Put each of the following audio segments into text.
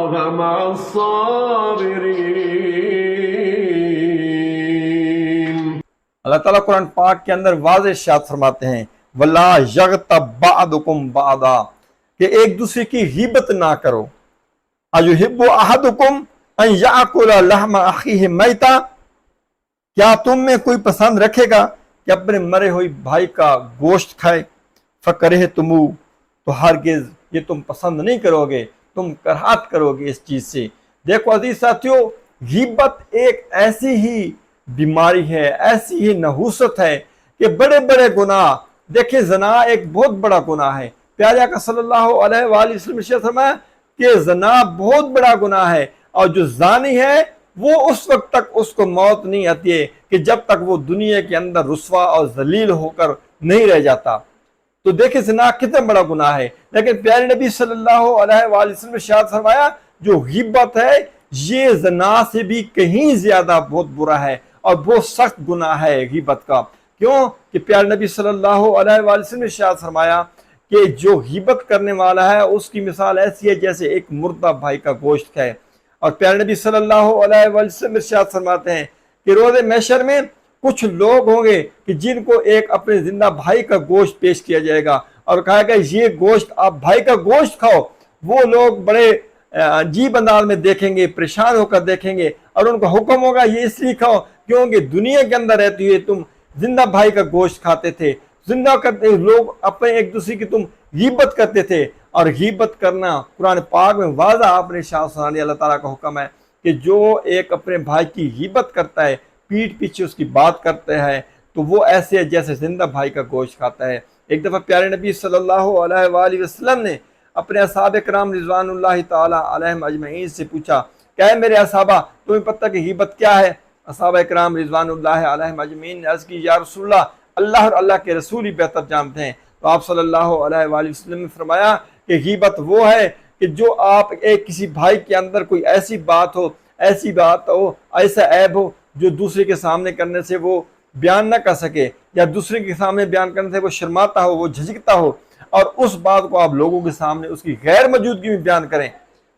اللَّهَ مَعَ الصَّابِرِينَ۔ اللہ تعالیٰ قرآن پاک کے اندر واضح ارشاد فرماتے ہیں وَلَا يَغْتَبْ بَعْضُكُمْ بَعْضًا، کہ ایک دوسرے کی غیبت نہ کرو۔ أَيُحِبُّ أَحَدُكُمْ أَن يَأْكُلَ لَحْمَ أَخِيهِ مَيْتًا، کیا تم میں کوئی پسند رکھے گا کہ اپنے مرے ہوئے بھائی کا گوشت کھائے؟ فَكَرِهْتُمُوهُ، تو ہرگز یہ تم پسند نہیں کرو گے، تم کراہت کرو گے اس چیز سے۔ دیکھو عزیز ساتھیو، غیبت ایک ایسی ہی بیماری ہے، ایسی ہی نحوست ہے کہ بڑے بڑے گناہ، دیکھیں زنا ایک بہت بڑا گناہ ہے۔ پیارے آقا صلی اللہ علیہ وآلہ وسلم نے فرمایا کہ زنا بہت بڑا گناہ ہے، اور جو زانی ہے وہ اس وقت تک اس کو موت نہیں آتی ہے کہ جب تک وہ دنیا کے اندر رسوا اور ذلیل ہو کر نہیں رہ جاتا۔ تو دیکھیں زنا کتنا بڑا گناہ ہے، لیکن پیارے نبی صلی اللہ علیہ وآلہ وسلم نے ارشاد فرمایا جو غیبت ہے یہ زنا سے بھی کہیں زیادہ بہت برا ہے اور بہت سخت گناہ ہے غیبت کا۔ کیوں کہ پیارے نبی صلی اللہ علیہ وآلہ وسلم نے ارشاد فرمایا کہ جو غیبت کرنے والا ہے اس کی مثال ایسی ہے جیسے ایک مردہ بھائی کا گوشت کھائے۔ اور پیارے نبی صلی اللہ علیہ وآلہ وسلم ارشاد فرماتے ہیں کہ روز محشر میں کچھ لوگ ہوں گے کہ جن کو ایک اپنے زندہ بھائی کا گوشت پیش کیا جائے گا اور کہا گا یہ گوشت آپ بھائی کا گوشت کھاؤ۔ وہ لوگ بڑے عجیب انداز میں دیکھیں گے، پریشان ہو کر دیکھیں گے، اور ان کا حکم ہوگا یہ اس لیے کھاؤ کیونکہ دنیا کے اندر رہتے ہوئے تم زندہ بھائی کا گوشت کھاتے تھے، زندہ کرتے لوگ اپنے ایک دوسرے کی تم غیبت کرتے تھے۔ اور غیبت کرنا قرآن پاک میں واضح آپ نے ارشاد سنایا، اللہ تعالیٰ کا حکم ہے کہ جو ایک اپنے بھائی کی غیبت کرتا ہے، پیٹھ پیچھے اس کی بات کرتا ہے، تو وہ ایسے ہے جیسے زندہ بھائی کا گوشت کھاتا ہے۔ ایک دفعہ پیارے نبی صلی اللہ علیہ وآلہ وسلم نے اپنے اصحاب کرام رضوان اللہ تعالی علیہم اجمعین سے پوچھا کہ اے میرے اصحابہ تمہیں پتہ کہ غیبت کیا ہے؟ اصحابہ کرام رضوان اللہ علیہم اجمعین نے عرض کی یا رسول اللہ اور اللہ کے رسول ہی بہتر جانتے ہیں۔ تو آپ صلی اللہ علیہ وآلہ وسلم نے فرمایا کہ غیبت وہ ہے کہ جو آپ ایک کسی بھائی کے اندر کوئی ایسی بات ہو، ایسا عیب ہو جو دوسرے کے سامنے کرنے سے وہ بیان نہ کر سکے، یا دوسرے کے سامنے بیان کرنے سے وہ شرماتا ہو، وہ جھجکتا ہو، اور اس بات کو آپ لوگوں کے سامنے اس کی غیر موجودگی میں بیان کریں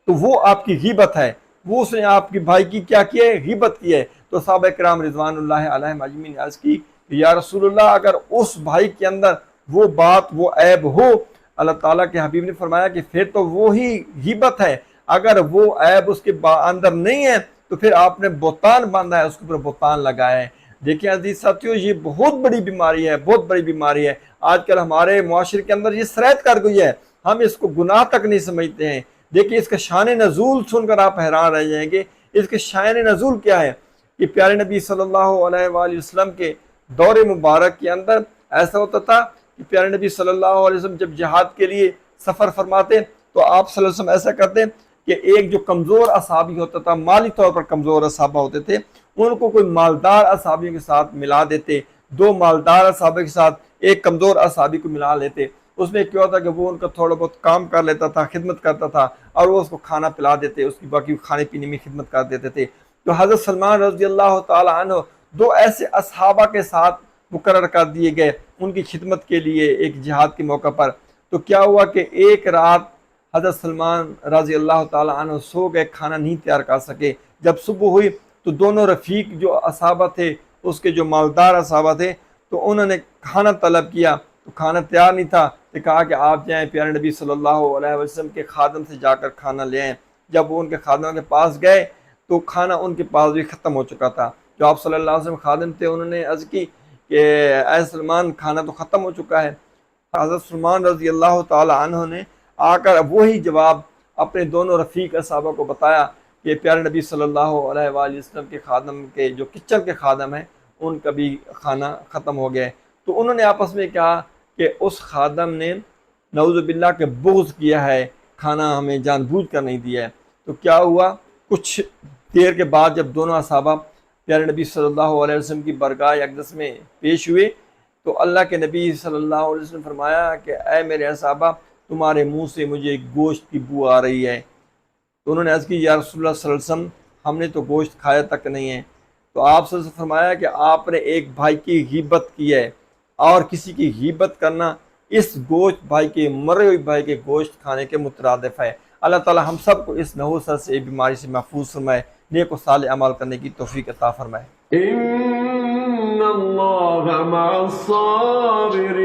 تو وہ آپ کی غیبت ہے۔ وہ اس نے آپ کی بھائی کی کیا کی ہے؟ غیبت کی ہے۔ تو صحابہ کرام رضوان اللہ علیہم اجمعین نے عرض کی کہ یا رسول اللہ اگر اس بھائی کے اندر وہ بات، وہ عیب ہو، اللہ تعالیٰ کے حبیب نے فرمایا کہ پھر تو وہی غیبت ہے۔ اگر وہ عیب اس کے اندر نہیں ہے تو پھر آپ نے بہتان باندھا ہے، اس کے اوپر بہتان لگایا ہے۔ دیکھیں عزیز ساتھیو، یہ بہت بڑی بیماری ہے، بہت بڑی بیماری ہے۔ آج کل ہمارے معاشرے کے اندر یہ سرایت کر گئی ہے، ہم اس کو گناہ تک نہیں سمجھتے ہیں۔ دیکھیں اس کا شان نزول سن کر آپ حیران رہ جائیں گے۔ اس کے شان نزول کیا ہے کہ پیارے نبی صلی اللہ علیہ وآلہ وسلم کے دور مبارک کے اندر ایسا ہوتا تھا کہ پیارے نبی صلی اللہ علیہ وسلم جب جہاد کے لیے سفر فرماتے تو آپ صلی اللہ علیہ وسلم ایسا کرتے کہ ایک جو کمزور اصحابی ہوتا تھا، مالی طور پر کمزور اصحابہ ہوتے تھے، ان کو کوئی مالدار اصحابیوں کے ساتھ ملا دیتے، دو مالدار اصحابہ کے ساتھ ایک کمزور اصحابی کو ملا لیتے۔ اس میں کیا ہوتا کہ وہ ان کا تھوڑا بہت کام کر لیتا تھا، خدمت کرتا تھا، اور وہ اس کو کھانا پلا دیتے، اس کی باقی کھانے پینے میں خدمت کر دیتے تھے۔ تو حضرت سلمان رضی اللہ تعالی عنہ دو ایسے اصحابہ کے ساتھ مقرر کر دیے گئے ان کی خدمت کے لیے ایک جہاد کے موقع پر۔ تو کیا ہوا کہ ایک رات حضرت سلمان رضی اللہ تعالی عنہ سو گئے، کھانا نہیں تیار کر سکے۔ جب صبح ہوئی تو دونوں رفیق جو اصحابہ تھے، اس کے جو مالدار اصحابہ تھے، تو انہوں نے کھانا طلب کیا تو کھانا تیار نہیں تھا، تو کہا کہ آپ جائیں پیارے نبی صلی اللہ علیہ وسلم کے خادم سے جا کر کھانا لے آئیں۔ جب وہ ان کے خادموں کے پاس گئے تو کھانا ان کے پاس بھی ختم ہو چکا تھا۔ جو آپ صلی اللہ علیہ وسلم خادم تھے انہوں نے عرض کی کہ اے سلمان کھانا تو ختم ہو چکا ہے۔ حضرت سلمان رضی اللہ تعالی عنہ نے آ کر وہی جواب اپنے دونوں رفیق اصحابہ کو بتایا کہ پیارے نبی صلی اللہ علیہ وآلہ وسلم کے خادم کے جو کچن کے خادم ہیں ان کا بھی کھانا ختم ہو گیا ہے۔ تو انہوں نے آپس میں کہا کہ اس خادم نے نعوذ باللہ کے بغض کیا ہے، کھانا ہمیں جان بوجھ کر نہیں دیا ہے۔ تو کیا ہوا، کچھ دیر کے بعد جب دونوں اصحابہ پیارے نبی صلی اللہ علیہ وسلم کی بارگاہ اقدس میں پیش ہوئے تو اللہ کے نبی صلی اللہ علیہ وسلم فرمایا کہ اے میرے اصحابہ تمہارے منہ سے مجھے گوشت کی بو آ رہی ہے۔ تو انہوں نے عرض کی یا رسول اللہ صلی اللہ علیہ وسلم ہم نے تو گوشت کھایا تک نہیں ہے۔ تو آپ صلی اللہ علیہ وسلم فرمایا کہ آپ نے ایک بھائی کی غیبت کی ہے، اور کسی کی غیبت کرنا اس گوشت بھائی کے مرے ہوئے بھائی کے گوشت کھانے کے مترادف ہے۔ اللہ تعالی ہم سب کو اس نحوست سے بیماری سے محفوظ فرمائے، نیک و صالح عمل کرنے کی توفیق عطا فرمائے۔ إن الله مع الصابرين